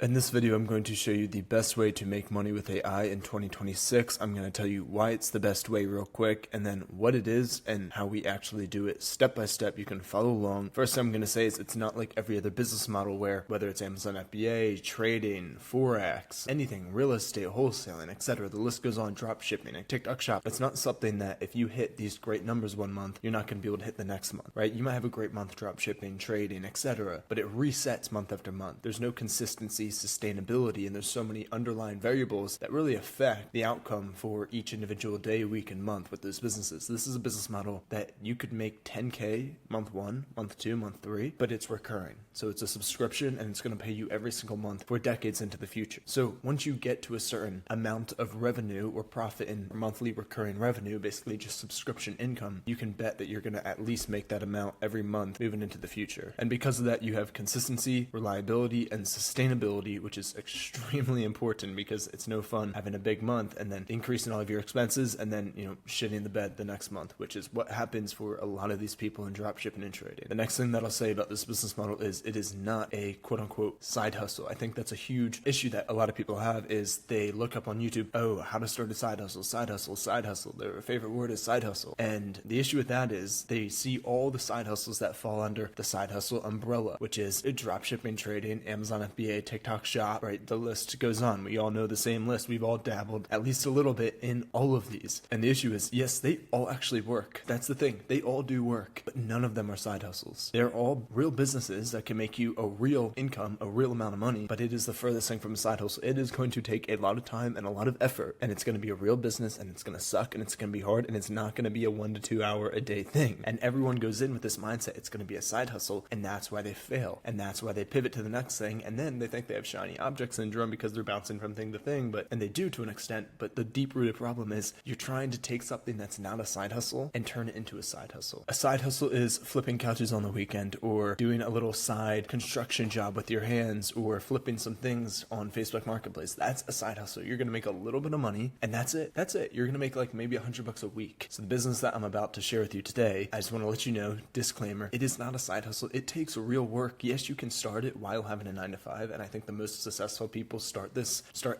In this video, I'm going to show you the best way to make money with AI in 2026. I'm going to tell you why it's the best way real quick, and then what it is and how we actually do it step by step. You can follow along. First thing I'm going to say is it's not like every other business model where whether it's Amazon FBA, trading, Forex, anything, real estate, wholesaling, etc. The list goes on, drop shipping, and TikTok shop. It's not something that if you hit these great numbers one month, you're not going to be able to hit the next month, right? You might have a great month drop shipping, trading, etc., but it resets month after month. There's no consistency, sustainability, and there's so many underlying variables that really affect the outcome for each individual day, week, and month with those businesses. This is a business model that you could make 10K month one, month two, month three, but it's recurring. So it's a subscription and it's going to pay you every single month for decades into the future. So once you get to a certain amount of revenue or profit in monthly recurring revenue, basically just subscription income, you can bet that you're going to at least make that amount every month moving into the future. And because of that, you have consistency, reliability, and sustainability, which is extremely important because it's no fun having a big month and then increasing all of your expenses and then, shitting the bed the next month, which is what happens for a lot of these people in dropshipping and trading. The next thing that I'll say about this business model is it is not a quote unquote side hustle. I think that's a huge issue that a lot of people have is they look up on YouTube, oh, how to start a side hustle, side hustle, side hustle. Their favorite word is side hustle. And the issue with that is they see all the side hustles that fall under the side hustle umbrella, which is dropshipping, trading, Amazon FBA, TikTok shop, right? The list goes on. We all know the same list. We've all dabbled at least a little bit in all of these. And the issue is, yes, they all actually work. That's the thing. They all do work, but none of them are side hustles. They're all real businesses that can make you a real income, a real amount of money, but it is the furthest thing from a side hustle. It is going to take a lot of time and a lot of effort, and it's going to be a real business, and it's going to suck, and it's going to be hard, and it's not going to be a 1 to 2 hour a day thing. And everyone goes in with this mindset it's going to be a side hustle, and that's why they fail, and that's why they pivot to the next thing, and then they think they have shiny object syndrome because they're bouncing from thing to thing, and they do to an extent, but the deep-rooted problem is you're trying to take something that's not a side hustle and turn it into a side hustle. A side hustle is flipping couches on the weekend, or doing a little side construction job with your hands, or flipping some things on Facebook Marketplace. That's a side hustle. You're going to make a little bit of money, and that's it. You're going to make like maybe $100 a week. So the business that I'm about to share with you today, I just want to let you know, disclaimer, it is not a side hustle. It takes real work. Yes, you can start it while having a 9 to 5, and I think the most successful people start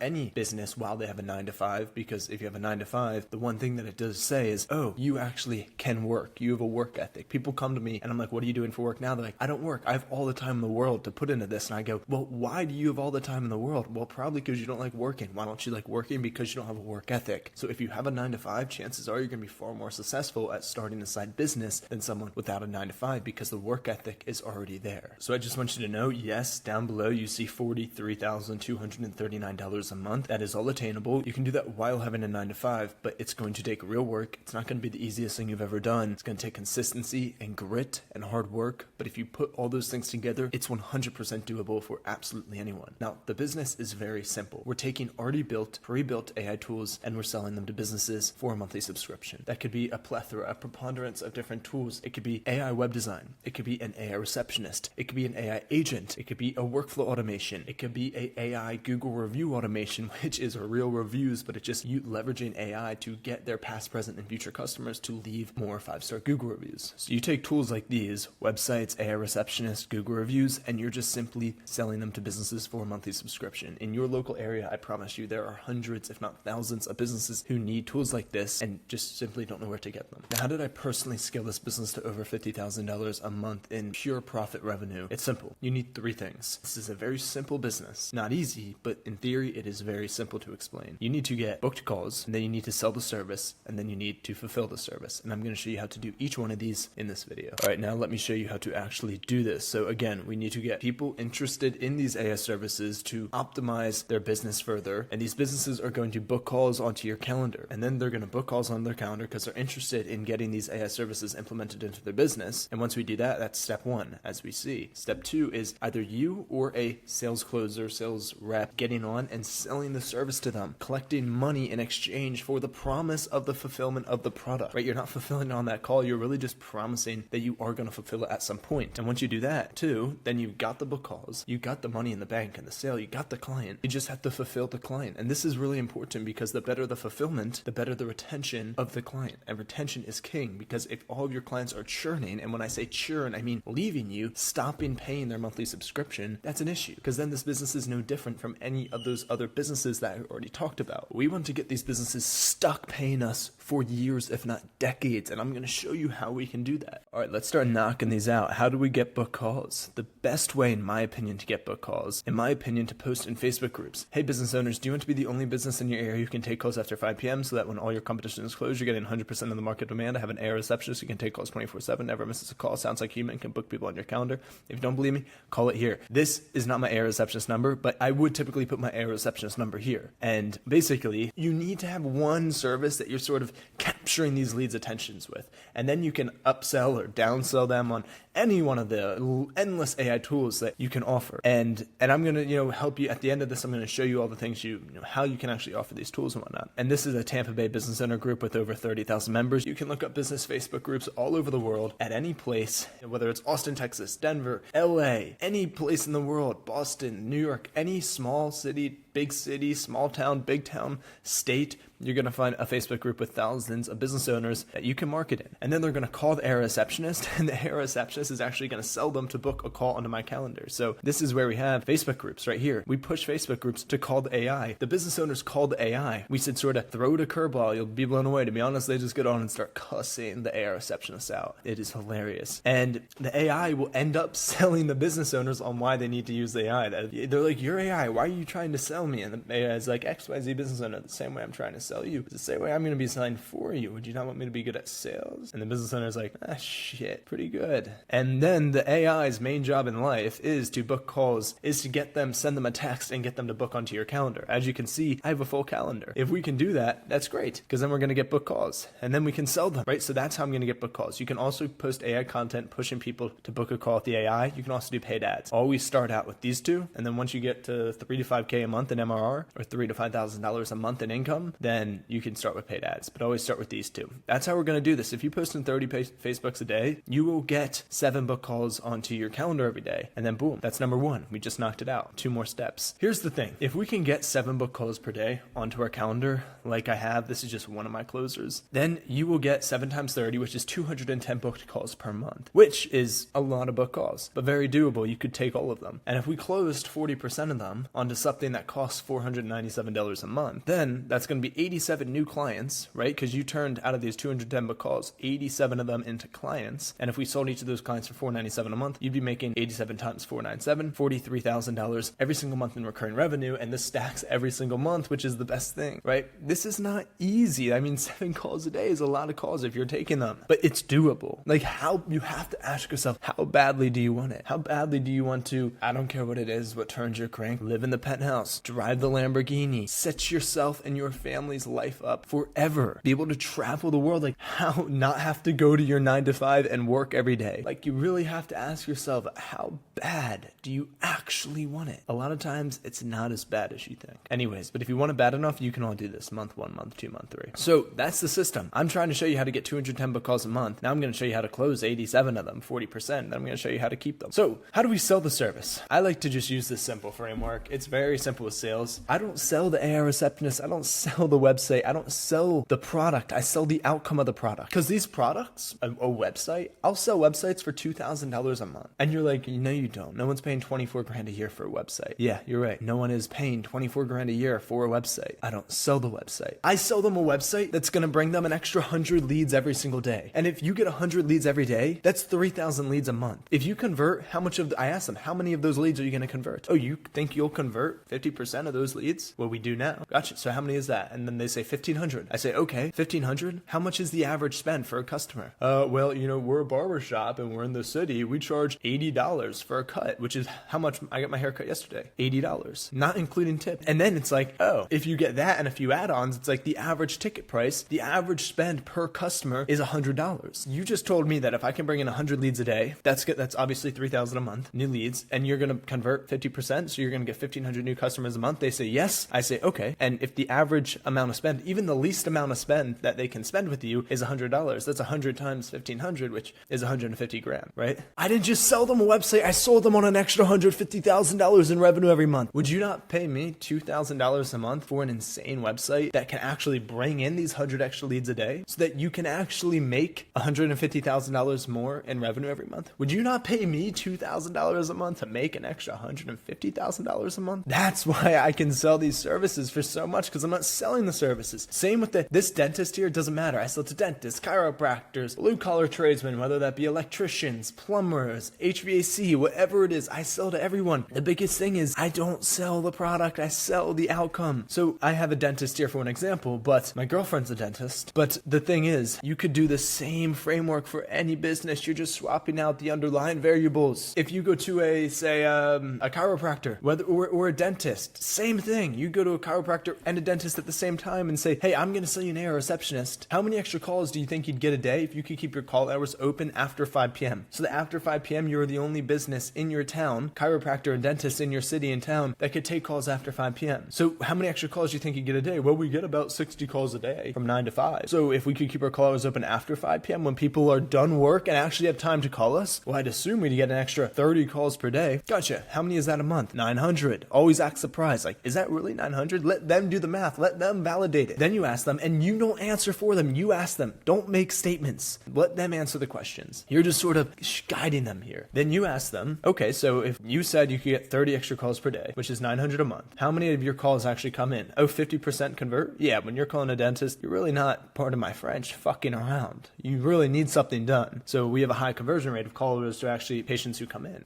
any business while they have a 9 to 5, because if you have a 9 to 5, the one thing that it does say is, oh, you actually can work. You have a work ethic. People come to me and I'm like, what are you doing for work now? They're like, I don't work. I have all the time in the world to put into this. And I go, well, why do you have all the time in the world? Well, probably because you don't like working. Why don't you like working? Because you don't have a work ethic. So if you have a 9 to 5, chances are you're going to be far more successful at starting a side business than someone without a 9 to 5, because the work ethic is already there. So I just want you to know, yes, down below you see $43,239 a month. That is all attainable. You can do that while having a 9 to 5, but it's going to take real work. It's not going to be the easiest thing you've ever done. It's going to take consistency and grit and hard work. But if you put all those things together, it's 100% doable for absolutely anyone. Now, the business is very simple. We're taking already built, pre-built AI tools and we're selling them to businesses for a monthly subscription. That could be a plethora, a preponderance of different tools. It could be AI web design. It could be an AI receptionist. It could be an AI agent. It could be a workflow automation. It could be a AI Google review automation, which is real reviews, but it's just you leveraging AI to get their past, present, and future customers to leave more 5-star Google reviews. So you take tools like these, websites, AI receptionist, Google reviews, and you're just simply selling them to businesses for a monthly subscription. In your local area, I promise you, there are hundreds, if not thousands, of businesses who need tools like this and just simply don't know where to get them. Now, how did I personally scale this business to over $50,000 a month in pure profit revenue? It's simple. You need 3 things. This is a very simple business. Not easy, but in theory, it is very simple to explain. You need to get booked calls, and then you need to sell the service, and then you need to fulfill the service. And I'm going to show you how to do each one of these in this video. All right, now let me show you how to actually do this. So again, we need to get people interested in these AI services to optimize their business further. And these businesses are going to book calls onto your calendar. And then they're going to book calls on their calendar because they're interested in getting these AI services implemented into their business. And once we do that, that's step 1, as we see. Step 2 is either you or a sales closer, sales rep getting on and selling the service to them, collecting money in exchange for the promise of the fulfillment of the product, right? You're not fulfilling it on that call. You're really just promising that you are going to fulfill it at some point. And once you do that too, then you've got the book calls, you got the money in the bank and the sale, you got the client. You just have to fulfill the client. And this is really important because the better the fulfillment, the better the retention of the client. And retention is king, because if all of your clients are churning, and when I say churn, I mean leaving you, stopping paying their monthly subscription, that's an issue, because then this business is no different from any of those other businesses that I already talked about. We want to get these businesses stuck paying us for years, if not decades, and I'm going to show you how we can do that. All right, let's start knocking these out. How do we get book calls? The best way, in my opinion, to get book calls, in my opinion, to post in Facebook groups. Hey, business owners, do you want to be the only business in your area who can take calls after 5 p.m. so that when all your competition is closed, you're getting 100% of the market demand? I have an AI receptionist who can take calls 24/7, never misses a call, sounds like human, can book people on your calendar. If you don't believe me, call it here. This is not my AI receptionist number, but I would typically put my AI receptionist number here. And basically, you need to have one service that you're sort of capturing these leads' attentions with. And then you can upsell or downsell them on any one of the endless AI tools that you can offer. And I'm going to, help you at the end of this. I'm going to show you all the things how you can actually offer these tools and whatnot. And this is a Tampa Bay business owner group with over 30,000 members. You can look up business Facebook groups all over the world at any place, whether it's Austin, Texas, Denver, LA, any place in the world, Boston, New York, any small city, big city, small town, big town, state. You're going to find a Facebook group with thousands of business owners that you can market in. And then they're going to call the AI receptionist, and the AI receptionist is actually going to sell them to book a call onto my calendar. So this is where we have Facebook groups right here. We push Facebook groups to call the AI. The business owners call the AI. We said sort of throw it a curveball. You'll be blown away. To be honest, they just get on and start cussing the AI receptionist out. It is hilarious. And the AI will end up selling the business owners on why they need to use the AI. They're like, you're AI. Why are you trying to sell me? And the AI is like, XYZ business owner, the same way I'm trying to sell you. It's the same way I'm going to be selling for you. Would you not want me to be good at sales? And the business owner is like, shit, pretty good. And then the AI's main job in life is to book calls, is to send them a text and get them to book onto your calendar. As you can see, I have a full calendar. If we can do that, that's great, because then we're going to get book calls and then we can sell them, right? So that's how I'm going to get book calls. You can also post AI content, pushing people to book a call with the AI. You can also do paid ads. Always start out with these two. And then once you get to 3 to 5K a month in MRR or $3,000 to $5,000 a month in income, then you can start with paid ads, but always start with these two. That's how we're going to do this. If you post in 30 Facebooks a day, you will get 7 book calls onto your calendar every day. And then boom, that's number 1. We just knocked it out. 2 more steps. Here's the thing. If we can get 7 book calls per day onto our calendar, like I have, this is just one of my closers, then you will get 7 times 30, which is 210 booked calls per month, which is a lot of book calls, but very doable. You could take all of them. And if we closed 40% of them onto something that costs $497 a month, then that's going to be 87 new clients, right? Because you turned out of these 210 book calls, 87 of them into clients. And if we sold each of those clients for $497 a month, you'd be making 87 times $497, $43,000 every single month in recurring revenue. And this stacks every single month, which is the best thing, right? This is not easy. I mean, 7 calls a day is a lot of calls if you're taking them, but it's doable. Like, how you have to ask yourself, how badly do you want it? How badly do you want to, I don't care what it is, what turns your crank, live in the penthouse, drive the Lamborghini, set yourself and your family's life up forever, be able to travel the world, like how not have to go to your 9 to 5 and work every day. Like, you really have to ask yourself, how bad do you actually want it? A lot of times it's not as bad as you think. Anyways, but if you want it bad enough, you can all do this month 1, month 2, month 3. So that's the system. I'm trying to show you how to get 210 book calls a month. Now I'm going to show you how to close 87 of them, 40%. Then I'm going to show you how to keep them. So how do we sell the service? I like to just use this simple framework. It's very simple with sales. I don't sell the AI receptionist. I don't sell the website. I don't sell the product. I sell the outcome of the product. Because these products, a website, I'll sell websites for $2,000 a month. And you're like, no, you don't. No one's paying 24 grand a year for a website. Yeah, you're right. No one is paying 24 grand a year for a website. I don't sell the website. I sell them a website that's going to bring them an extra 100 leads every single day. And if you get 100 leads every day, that's 3,000 leads a month. If you convert, I ask them, how many of those leads are you going to convert? Oh, you think you'll convert 50% of those leads? Well, we do now. Gotcha. So how many is that? And then they say 1,500. I say, okay, 1,500. How much is the average spend for a customer? Well, we're a barber shop and we're in the city. We charge $80 for a cut, which is how much I got my hair cut yesterday. $80, not including tip. And then it's like, oh, if you get that and a few add-ons, it's like the average ticket price, the average spend per customer is $100. You just told me that if I can bring in 100 leads a day, that's good. That's obviously 3,000 a month, new leads, and you're going to convert 50%. So you're going to get 1,500 new customers a month. They say yes. I say, okay. And if the average amount amount of spend. Even the least amount of spend that they can spend with you is $100. That's 100 times 1,500, which is 150 grand, right? I didn't just sell them a website. I sold them on an extra $150,000 in revenue every month. Would you not pay me $2,000 a month for an insane website that can actually bring in these 100 extra leads a day so that you can actually make $150,000 more in revenue every month? Would you not pay me $2,000 a month to make an extra $150,000 a month? That's why I can sell these services for so much, because I'm not selling the services. Same with this dentist here. It doesn't matter. I sell to dentists, chiropractors, blue collar tradesmen, whether that be electricians, plumbers, HVAC, whatever it is. I sell to everyone. The biggest thing is I don't sell the product. I sell the outcome. So I have a dentist here for an example, but my girlfriend's a dentist. But the thing is, you could do the same framework for any business. You're just swapping out the underlying variables. If you go to a chiropractor, or a dentist, same thing. You go to a chiropractor and a dentist at the same time and say, hey, I'm going to sell you an AR receptionist. How many extra calls do you think you'd get a day if you could keep your call hours open after 5 p.m.? So that after 5 p.m., you're the only business in your town, chiropractor and dentist in your city and town, that could take calls after 5 p.m. So how many extra calls do you think you'd get a day? Well, we get about 60 calls a day from 9 to 5. So if we could keep our call hours open after 5 p.m. when people are done work and actually have time to call us, well, I'd assume we'd get an extra 30 calls per day. Gotcha. How many is that a month? 900. Always act surprised. Like, is that really 900? Let them do the math. Let them validate it. Then you ask them, and you don't answer for them. You ask them. Don't make statements. Let them answer the questions. You're just sort of guiding them here. Then you ask them, okay, so if you said you could get 30 extra calls per day, which is 900 a month, how many of your calls actually come in? Oh, 50% convert? Yeah, when you're calling a dentist, you're really not, pardon my French, fucking around. You really need something done. So we have a high conversion rate of callers to actually patients who come in.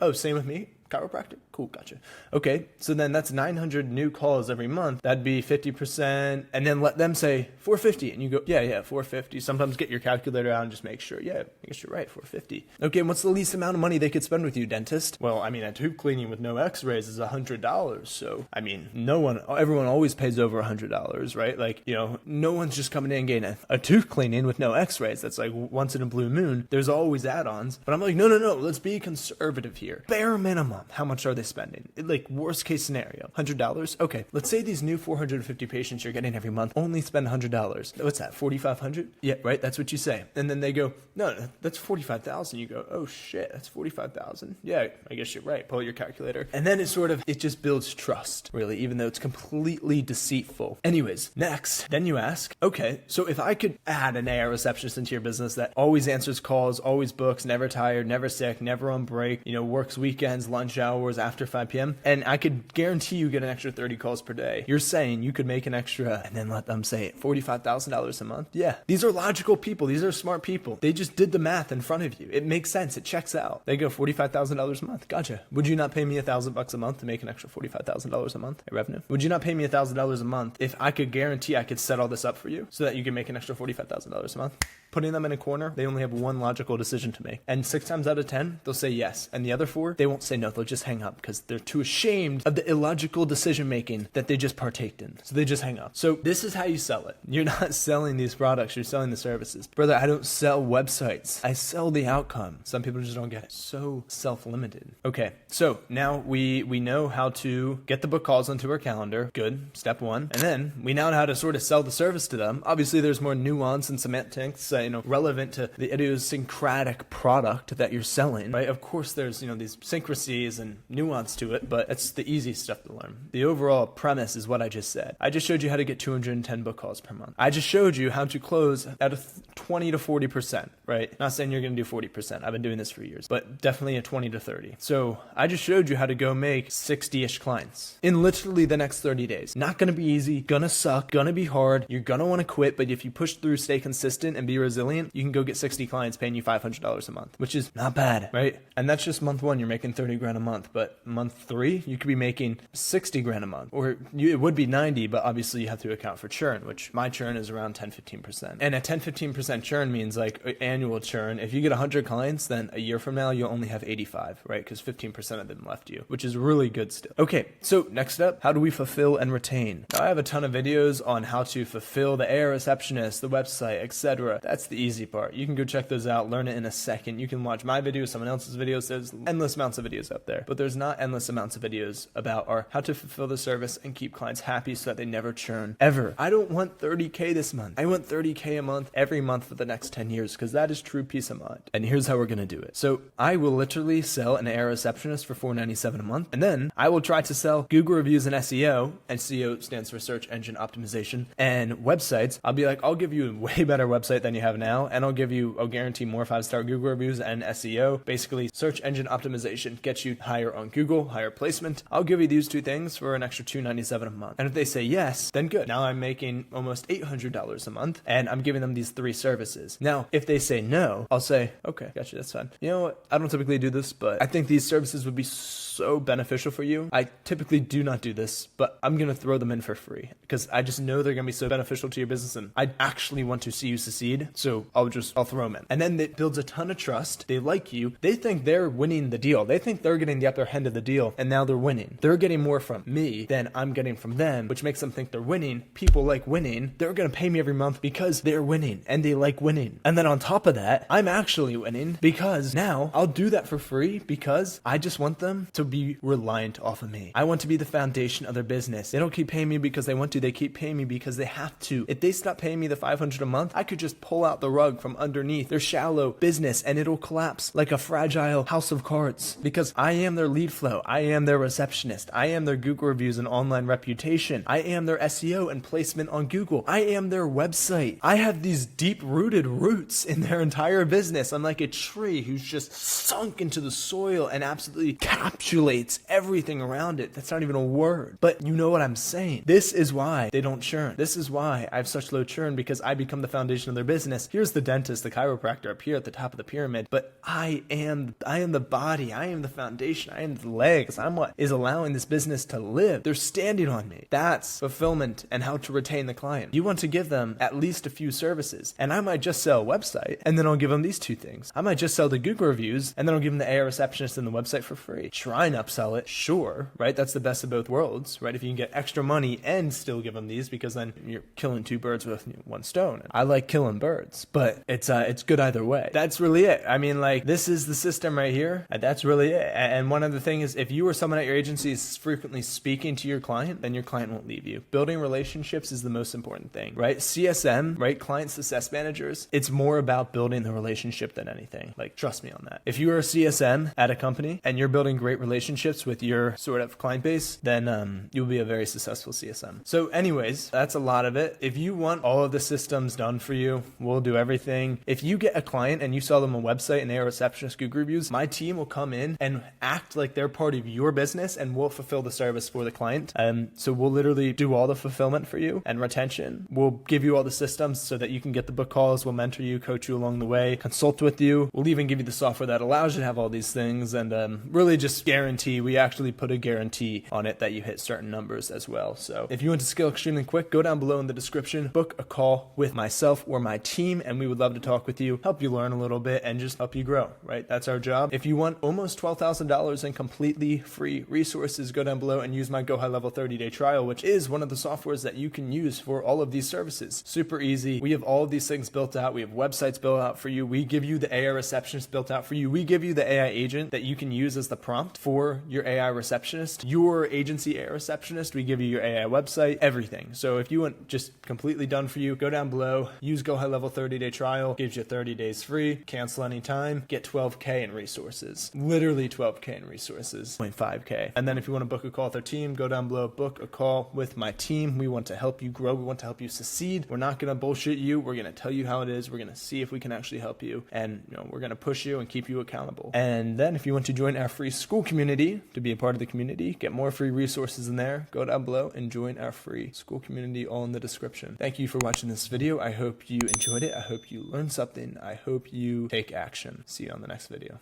Oh, same with me? Chiropractic? Cool, gotcha. Okay, so then that's 900 new calls every month. That'd be 50%, and then let them say 450, and you go, yeah, 450. Sometimes get your calculator out and just make sure, yeah, I guess you're right, 450. Okay, and what's the least amount of money they could spend with you, dentist? Well, I mean, a tooth cleaning with no x-rays is $100, so, I mean, everyone always pays over $100, right? Like, no one's just coming in and getting a tooth cleaning with no x-rays. That's like once in a blue moon. There's always add-ons, but I'm like, no, let's be conservative here. Bare minimum. How much are they spending? Like, worst case scenario, $100. Okay, let's say these new 450 patients you're getting every month only spend $100. What's that, 4,500? Yeah, right, that's what you say. And then they go, no, that's 45,000. You go, oh shit, that's 45,000. Yeah, I guess you're right. Pull out your calculator. And then it just builds trust, really, even though it's completely deceitful. Anyways, next, then you ask, okay, so if I could add an AR receptionist into your business that always answers calls, always books, never tired, never sick, never on break, works weekends, lunch hours after 5 p.m. and I could guarantee you get an extra 30 calls per day. You're saying you could make an extra, and then let them say $45,000 a month? Yeah. These are logical people. These are smart people. They just did the math in front of you. It makes sense. It checks out. They go $45,000 a month. Gotcha. Would you not pay me $1,000 a month to make an extra $45,000 a month in revenue? Would you not pay me $1,000 a month if I could guarantee I could set all this up for you so that you can make an extra $45,000 a month? Putting them in a corner, they only have one logical decision to make. And 6 times out of 10, they'll say yes. And the other 4, they won't say no. They'll just hang up because they're too ashamed of the illogical decision making that they just partaked in. So they just hang up. So this is how you sell it. You're not selling these products. You're selling the services. Brother, I don't sell websites. I sell the outcome. Some people just don't get it. So self-limited. Okay, so now we know how to get the book calls onto our calendar. Good, step 1. And then we now know how to sort of sell the service to them. Obviously, there's more nuance and semantics relevant to the idiosyncratic product that you're selling, right? Of course, there's, these syncrasies and nuance to it, but it's the easy stuff to learn. The overall premise is what I just said. I just showed you how to get 210 book calls per month. I just showed you how to close at a 20 to 40%, right? Not saying you're going to do 40%. I've been doing this for years, but definitely a 20 to 30. So I just showed you how to go make 60-ish clients in literally the next 30 days. Not going to be easy, gonna suck, gonna be hard. You're going to want to quit, but if you push through, stay consistent, and be resilient, you can go get 60 clients paying you $500 a month, which is not bad, right? And that's just month 1, you're making 30 grand a month, but month 3, you could be making 60 grand a month, or it would be 90, but obviously you have to account for churn, which my churn is around 10-15%. And a 10-15% churn means like annual churn. If you get 100 clients, then a year from now, you'll only have 85, right? Because 15% of them left you, which is really good still. Okay, so next up, how do we fulfill and retain? Now, I have a ton of videos on how to fulfill the AR receptionist, the website, etc. That's the easy part. You can go check those out, learn it in a second. You can watch my videos, someone else's videos. There's endless amounts of videos out there, but there's not endless amounts of videos about how to fulfill the service and keep clients happy so that they never churn ever. I don't want 30K this month. I want 30K a month every month for the next 10 years because that is true peace of mind. And here's how we're going to do it. So I will literally sell an AI receptionist for $4.97 a month. And then I will try to sell Google reviews and SEO, and SEO stands for search engine optimization, and websites. I'll be like, I'll give you a way better website than you have now, and I'll guarantee more 5-star Google reviews and SEO. Basically, search engine optimization gets you higher on Google, higher placement. I'll give you these two things for an extra $297 a month. And if they say yes, then good. Now I'm making almost $800 a month, and I'm giving them these 3 services. Now, if they say no, I'll say, okay, gotcha, that's fine. You know what? I don't typically do this, but I think these services would be so beneficial for you. I typically do not do this, but I'm going to throw them in for free because I just know they're going to be so beneficial to your business, and I actually want to see you succeed. So I'll throw them in. And then it builds a ton of trust. They like you. They think they're winning the deal. They think they're getting the upper hand of the deal, and now they're winning. They're getting more from me than I'm getting from them, which makes them think they're winning. People like winning. They're going to pay me every month because they're winning and they like winning. And then on top of that, I'm actually winning because now I'll do that for free because I just want them to be reliant off of me. I want to be the foundation of their business. They don't keep paying me because they want to. They keep paying me because they have to. If they stop paying me the $500 a month, I could just pull out the rug from underneath their shallow business and it'll collapse like a fragile house of cards because I am their lead flow. I am their receptionist. I am their Google reviews and online reputation. I am their SEO and placement on Google. I am their website. I have these deep-rooted roots in their entire business. I'm like a tree who's just sunk into the soil and absolutely encapsulates everything around it. That's not even a word, but you know what I'm saying. This is why they don't churn. This is why I have such low churn, because I become the foundation of their business. Here's the dentist, the chiropractor up here at the top of the pyramid, but I am the body. I am the foundation. I am the legs. I'm what is allowing this business to live. They're standing on me. That's fulfillment and how to retain the client. You want to give them at least a few services, and I might just sell a website and then I'll give them these 2 things. I might just sell the Google reviews and then I'll give them the AI receptionist and the website for free. Try and upsell it, sure, right? That's the best of both worlds, right? If you can get extra money and still give them these, because then you're killing 2 birds with 1 stone. I like killing birds, but it's good either way. That's really it. I mean, like, this is the system right here. That's really it. And one other thing is, if you or someone at your agency is frequently speaking to your client, then your client won't leave you. Building relationships is the most important thing, right? CSM, right? Client success managers. It's more about building the relationship than anything. Like, trust me on that. If you are a CSM at a company and you're building great relationships with your sort of client base, then you'll be a very successful CSM. So anyways, that's a lot of it. If you want all of the systems done for you, we'll do everything. If you get a client and you sell them a website and they are receptionist Google reviews, my team will come in and act like they're part of your business and we'll fulfill the service for the client. So we'll literally do all the fulfillment for you and retention. We'll give you all the systems so that you can get the book calls. We'll mentor you, coach you along the way, consult with you. We'll even give you the software that allows you to have all these things, and really just guarantee. We actually put a guarantee on it that you hit certain numbers as well. So if you want to scale extremely quick, go down below in the description, book a call with myself or my team, and we would love to talk with you, help you learn a little bit, and just help you grow, right? That's our job. If you want almost $12,000 in completely free resources, go down below and use my GoHighLevel 30-day trial, which is one of the softwares that you can use for all of these services. Super easy. We have all of these things built out. We have websites built out for you. We give you the AI receptionist built out for you. We give you the AI agent that you can use as the prompt for your AI receptionist, your agency AI receptionist. We give you your AI website, everything. So if you want just completely done for you, go down below, use GoHighLevel 30-day trial, gives you 30 days free, cancel anytime, get 12K in resources, literally 12K in resources, 0.5K. And then if you want to book a call with our team, go down below, book a call with my team. We want to help you grow. We want to help you succeed. We're not going to bullshit you. We're going to tell you how it is. We're going to see if we can actually help you. And we're going to push you and keep you accountable. And then if you want to join our free Skool community to be a part of the community, get more free resources in there, go down below and join our free Skool community, all in the description. Thank you for watching this video. I hope you enjoyed it. I hope you learned something. I hope you take action. See you on the next video.